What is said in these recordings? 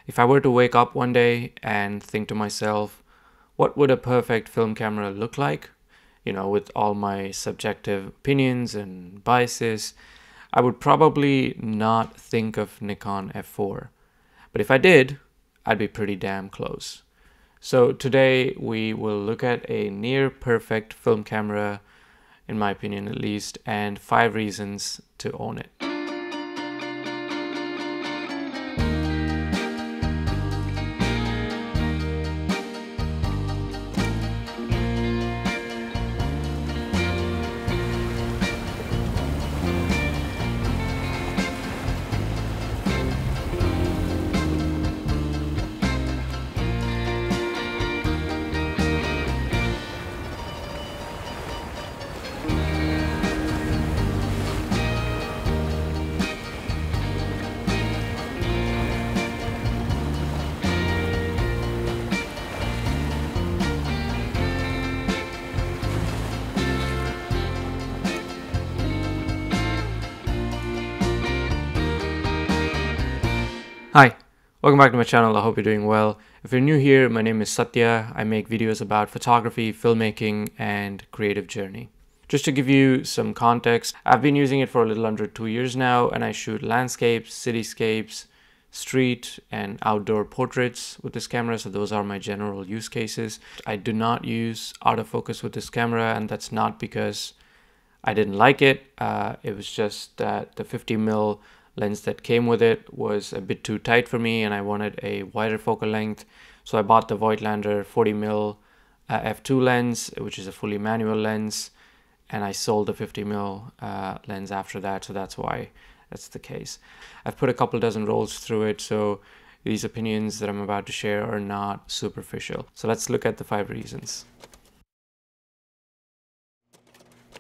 If I were to wake up one day and think to myself, what would a perfect film camera look like? With all my subjective opinions and biases, I would probably not think of Nikon F4. But if I did, I'd be pretty damn close. So today we will look at a near perfect film camera, in my opinion at least, and 5 reasons to own it. Hi, welcome back to my channel. I hope you're doing well. If you're new here, my name is Satya. I make videos about photography, filmmaking, and creative journey. Just to give you some context, I've been using it for a little under 2 years now, and I shoot landscapes, cityscapes, street and outdoor portraits with this camera, so those are my general use cases. I do not use autofocus with this camera, and that's not because I didn't like it. It was just that the 50mm lens that came with it was a bit too tight for me and I wanted a wider focal length. So I bought the Voigtlander 40mm f2 lens, which is a fully manual lens, and I sold the 50mm lens after that, so that's why that's the case. I've put a couple dozen rolls through it, so these opinions that I'm about to share are not superficial. So let's look at the 5 reasons.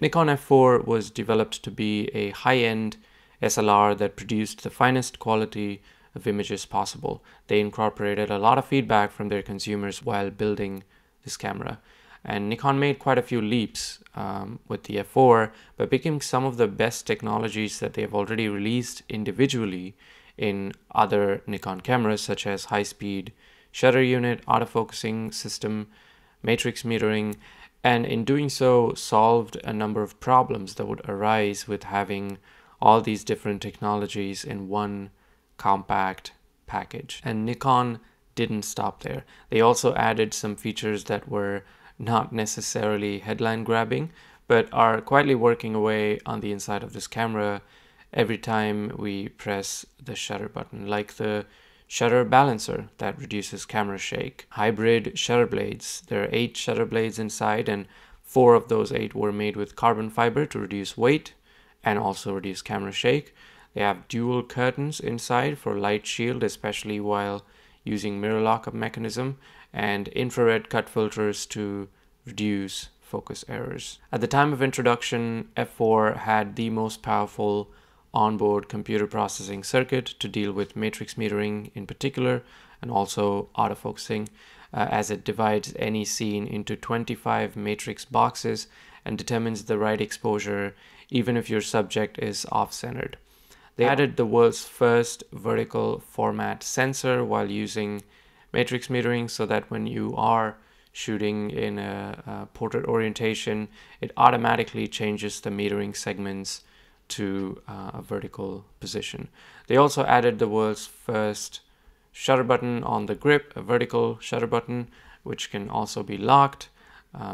Nikon F4 was developed to be a high-end SLR that produced the finest quality of images possible. They incorporated a lot of feedback from their consumers while building this camera. And Nikon made quite a few leaps with the F4 by picking some of the best technologies that they have already released individually in other Nikon cameras, such as high-speed shutter unit, autofocusing system, matrix metering, and in doing so solved a number of problems that would arise with having all these different technologies in one compact package. And Nikon didn't stop there. They also added some features that were not necessarily headline grabbing, but are quietly working away on the inside of this camera every time we press the shutter button, like the shutter balancer that reduces camera shake, hybrid shutter blades. There are 8 shutter blades inside, and 4 of those 8 were made with carbon fiber to reduce weight and also reduce camera shake. They have dual curtains inside for light shield, especially while using mirror lockup mechanism, and infrared cut filters to reduce focus errors. At the time of introduction, F4 had the most powerful onboard computer processing circuit to deal with matrix metering in particular, and also autofocusing, as it divides any scene into 25 matrix boxes and determines the right exposure even if your subject is off-centered. They added the world's first vertical format sensor while using matrix metering, so that when you are shooting in a portrait orientation, it automatically changes the metering segments to a vertical position. They also added the world's first shutter button on the grip, a vertical shutter button, which can also be locked.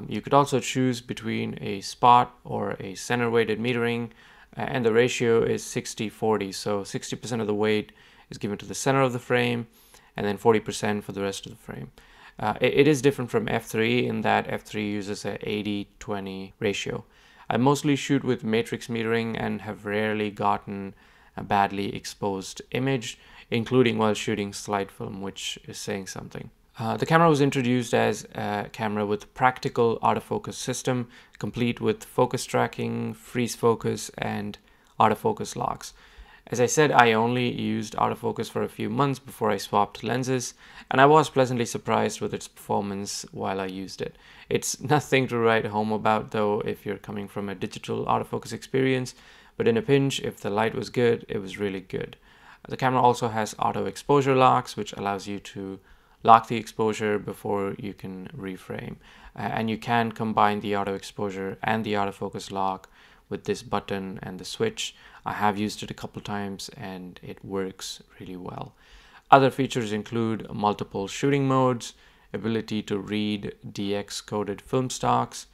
You could also choose between a spot or a center weighted metering, and the ratio is 60-40. So 60% of the weight is given to the center of the frame and then 40% for the rest of the frame. It is different from F3 in that F3 uses a 80-20 ratio. I mostly shoot with matrix metering and have rarely gotten a badly exposed image, including while shooting slide film, which is saying something. The camera was introduced as a camera with practical autofocus system, complete with focus tracking, freeze focus, and autofocus locks. As I said, I only used autofocus for a few months before I swapped lenses, and I was pleasantly surprised with its performance while I used it. It's nothing to write home about though if you're coming from a digital autofocus experience, but in a pinch, if the light was good, it was really good. The camera also has auto exposure locks, which allows you to lock the exposure before you can reframe. And you can combine the auto exposure and the autofocus lock with this button and the switch. I have used it a couple times and it works really well. Other features include multiple shooting modes, ability to read DX coded film stocks,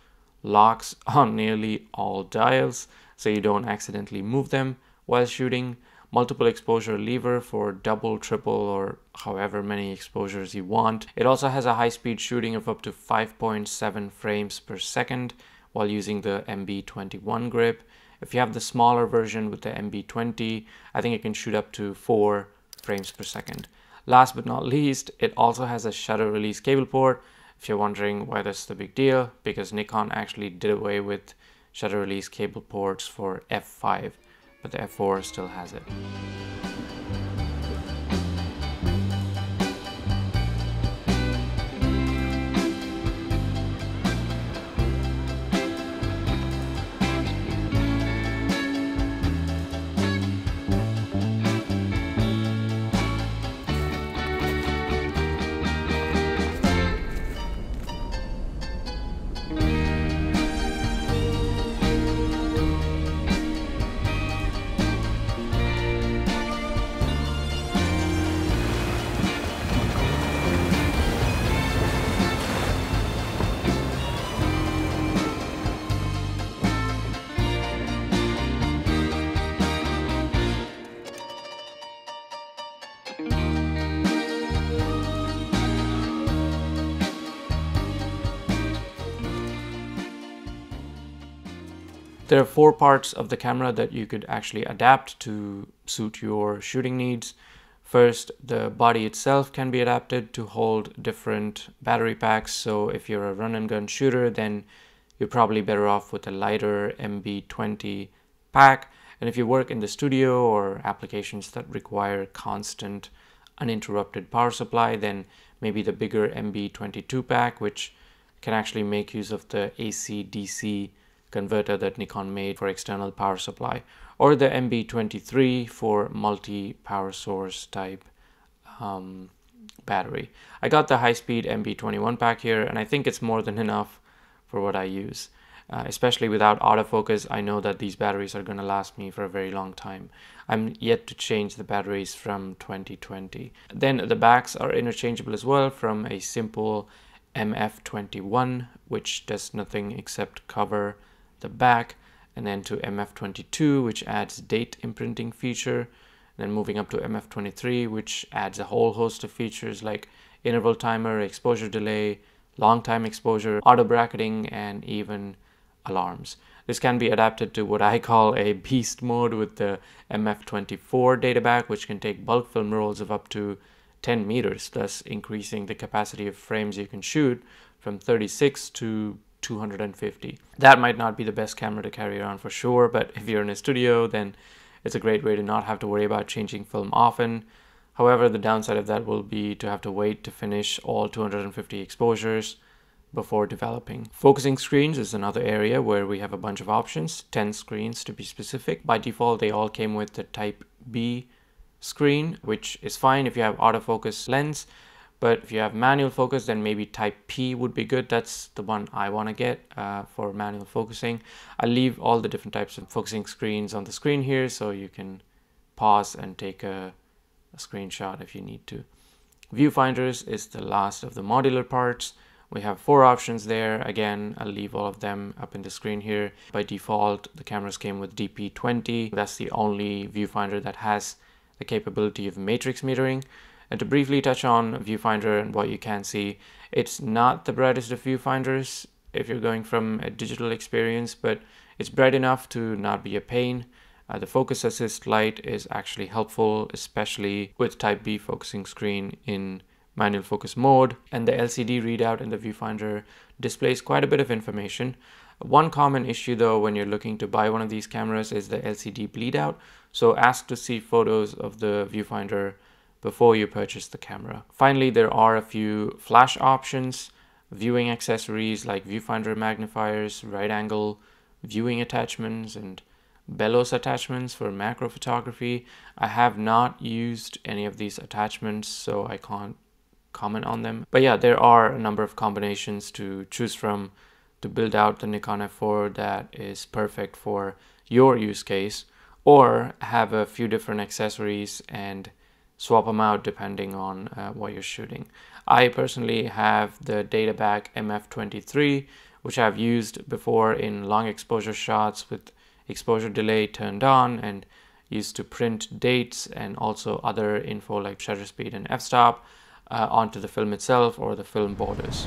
locks on nearly all dials so you don't accidentally move them while shooting, multiple exposure lever for double, triple, or however many exposures you want. It also has a high-speed shooting of up to 5.7 frames per second while using the MB21 grip. If you have the smaller version with the MB20, I think it can shoot up to 4 frames per second. Last but not least, it also has a shutter release cable port. If you're wondering why that's the big deal, because Nikon actually did away with shutter release cable ports for F5, but the F4 still has it. There are 4 parts of the camera that you could actually adapt to suit your shooting needs. First, the body itself can be adapted to hold different battery packs. So if you're a run and gun shooter, then you're probably better off with a lighter MB20 pack. And if you work in the studio or applications that require constant uninterrupted power supply, then maybe the bigger MB22 pack, which can actually make use of the AC-DC converter that Nikon made for external power supply, or the MB23 for multi-power source type battery. I got the high-speed MB21 pack here, and I think it's more than enough for what I use. Especially without autofocus, I know that these batteries are going to last me for a very long time. I'm yet to change the batteries from 2020. Then the backs are interchangeable as well, from a simple MF21, which does nothing except cover the back, and then to MF22, which adds date imprinting feature, and then moving up to MF23, which adds a whole host of features like interval timer, exposure delay, long time exposure, auto bracketing, and even alarms. This can be adapted to what I call a beast mode with the MF24 data back, which can take bulk film rolls of up to 10 meters, thus increasing the capacity of frames you can shoot from 36 to 250. That might not be the best camera to carry around for sure, but if you're in a studio, then it's a great way to not have to worry about changing film often. However, the downside of that will be to have to wait to finish all 250 exposures before developing. Focusing screens is another area where we have a bunch of options, 10 screens to be specific. By default, they all came with the Type B screen, which is fine if you have autofocus lens. But if you have manual focus, then maybe Type P would be good. That's the one I want to get for manual focusing. I'll leave all the different types of focusing screens on the screen here, so you can pause and take a screenshot if you need to. Viewfinders is the last of the modular parts. We have 4 options there. Again, I'll leave all of them up in the screen here. By default, the cameras came with DP20. That's the only viewfinder that has the capability of matrix metering. And to briefly touch on viewfinder and what you can see, it's not the brightest of viewfinders if you're going from a digital experience, but it's bright enough to not be a pain. The focus assist light is actually helpful, especially with Type B focusing screen in manual focus mode, and the LCD readout in the viewfinder displays quite a bit of information. One common issue though when you're looking to buy one of these cameras is the LCD bleed out, so ask to see photos of the viewfinder before you purchase the camera. Finally, there are a few flash options, viewing accessories like viewfinder magnifiers, right angle viewing attachments, and bellows attachments for macro photography. I have not used any of these attachments, so I can't comment on them. But yeah, there are a number of combinations to choose from to build out the Nikon F4 that is perfect for your use case, or have a few different accessories and swap them out depending on what you're shooting. I personally have the Databag MF23, which I've used before in long exposure shots with exposure delay turned on, and used to print dates and also other info like shutter speed and f-stop onto the film itself or the film borders.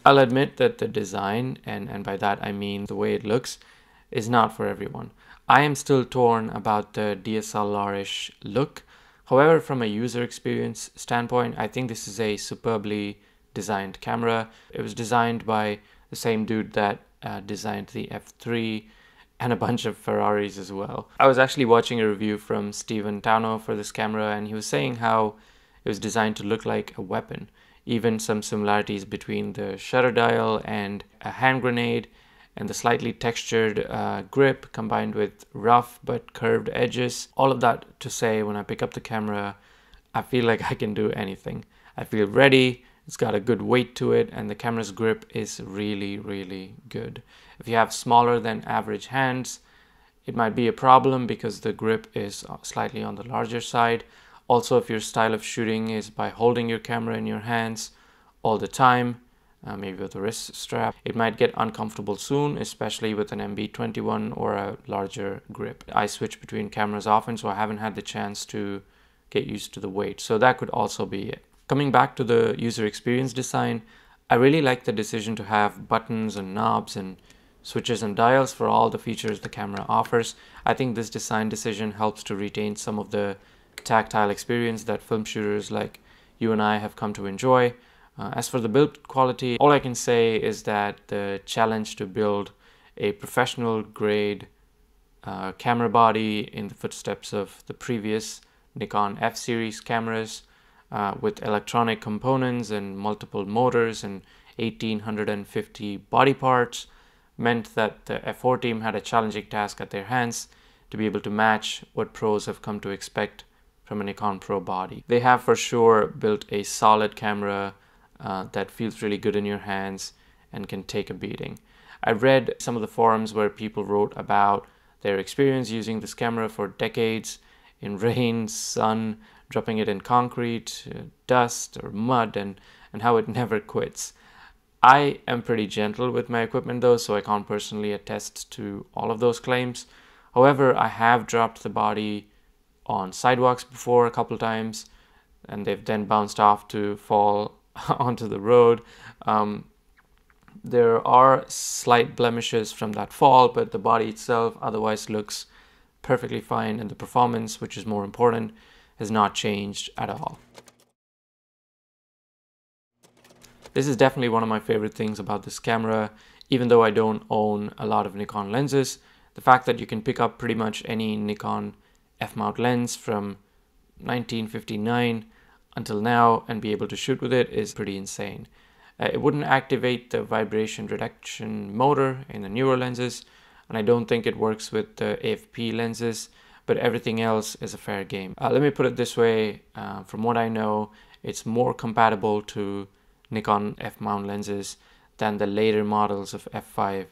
I'll admit that the design, and by that I mean the way it looks, is not for everyone. I am still torn about the DSLR-ish look. However, from a user experience standpoint, I think this is a superbly designed camera. It was designed by the same dude that designed the F3 and a bunch of Ferraris as well. I was actually watching a review from Steven Tano for this camera, and he was saying how it was designed to look like a weapon. Even some similarities between the shutter dial and a hand grenade, and the slightly textured grip combined with rough but curved edges. All of that to say, when I pick up the camera, I feel like I can do anything. I feel ready, it's got a good weight to it, and the camera's grip is really, really good. If you have smaller than average hands, it might be a problem because the grip is slightly on the larger side. Also, if your style of shooting is by holding your camera in your hands all the time, maybe with a wrist strap, it might get uncomfortable soon, especially with an MB21 or a larger grip. I switch between cameras often, so I haven't had the chance to get used to the weight. So that could also be it. Coming back to the user experience design, I really like the decision to have buttons and knobs and switches and dials for all the features the camera offers. I think this design decision helps to retain some of the tactile experience that film shooters like you and I have come to enjoy. As for the build quality, all I can say is that the challenge to build a professional grade camera body in the footsteps of the previous Nikon F series cameras with electronic components and multiple motors and 1850 body parts meant that the F4 team had a challenging task at their hands to be able to match what pros have come to expect from a Nikon Pro body. They have for sure built a solid camera that feels really good in your hands and can take a beating. I read some of the forums where people wrote about their experience using this camera for decades in rain, sun, dropping it in concrete, dust or mud, and how it never quits. I am pretty gentle with my equipment though, so I can't personally attest to all of those claims. However, I have dropped the body on sidewalks before a couple times, and they've then bounced off to fall onto the road. There are slight blemishes from that fall, but the body itself otherwise looks perfectly fine, and the performance, which is more important, has not changed at all. This is definitely one of my favorite things about this camera. Even though I don't own a lot of Nikon lenses, the fact that you can pick up pretty much any Nikon F-mount lens from 1959 until now and be able to shoot with it is pretty insane. It wouldn't activate the vibration reduction motor in the newer lenses, and I don't think it works with the AFP lenses, but everything else is a fair game. Let me put it this way, from what I know, it's more compatible to Nikon F-mount lenses than the later models of F5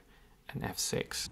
and F6.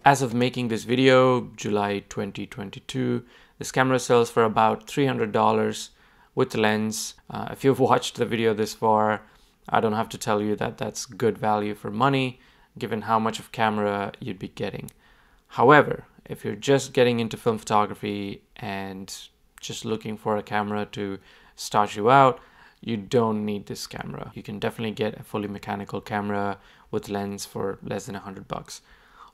As of making this video, July 2022, this camera sells for about $300 with the lens. If you've watched the video this far, I don't have to tell you that that's good value for money, given how much of camera you'd be getting. However, if you're just getting into film photography and just looking for a camera to start you out, you don't need this camera. You can definitely get a fully mechanical camera with lens for less than $100.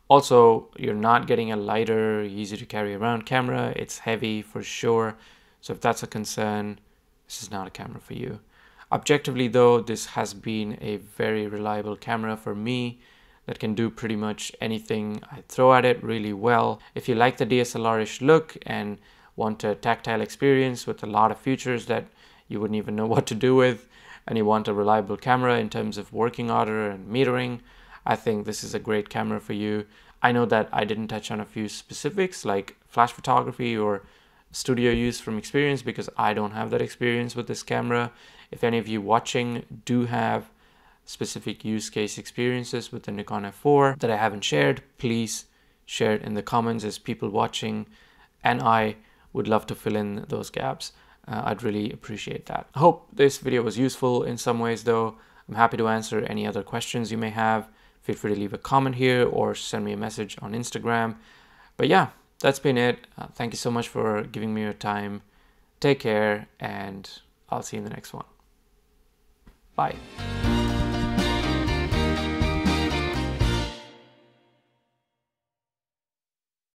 Also, you're not getting a lighter, easy to carry around camera. It's heavy for sure. So if that's a concern, this is not a camera for you. Objectively though, this has been a very reliable camera for me that can do pretty much anything I throw at it really well. If you like the DSLR-ish look and want a tactile experience with a lot of features that you wouldn't even know what to do with, and you want a reliable camera in terms of working order and metering, I think this is a great camera for you. I know that I didn't touch on a few specifics like flash photography or studio use from experience because I don't have that experience with this camera. If any of you watching do have specific use case experiences with the Nikon F4 that I haven't shared, please share it in the comments, as people watching and I would love to fill in those gaps. I'd really appreciate that. I hope this video was useful in some ways though. I'm happy to answer any other questions you may have. Feel free to leave a comment here or send me a message on Instagram. But yeah, that's been it. Thank you so much for giving me your time. Take care, and I'll see you in the next one. Bye.